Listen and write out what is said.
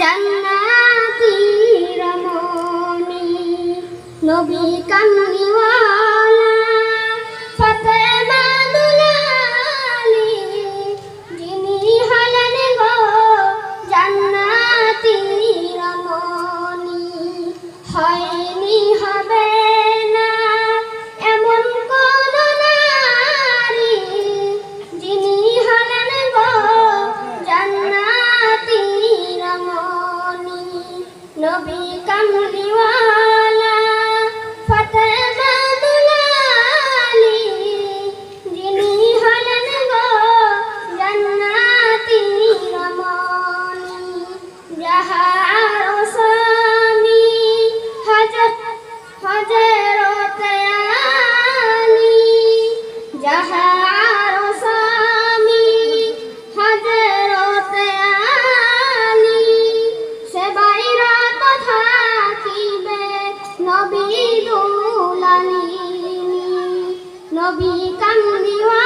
জান্নাতি রমণী নবী কামলিওয়ালা ফাতেমা দুলালী যিনি হলেন গো জান্নাতি রমণী হয়নি হবে না এমন কোন নারী যিনি হলেন গো জান্নাতি রমণী নবী কামলিওয়ালা ফাতেমা দুলালী যিনি হলেন গো জান্নাতি রমণী যাহার স্বামী হযরতে আলী যাহার স্বামী হযরতে আলী সে বাইরাত থাকিবে নবী দুলালী নবী কামলিওয়ালা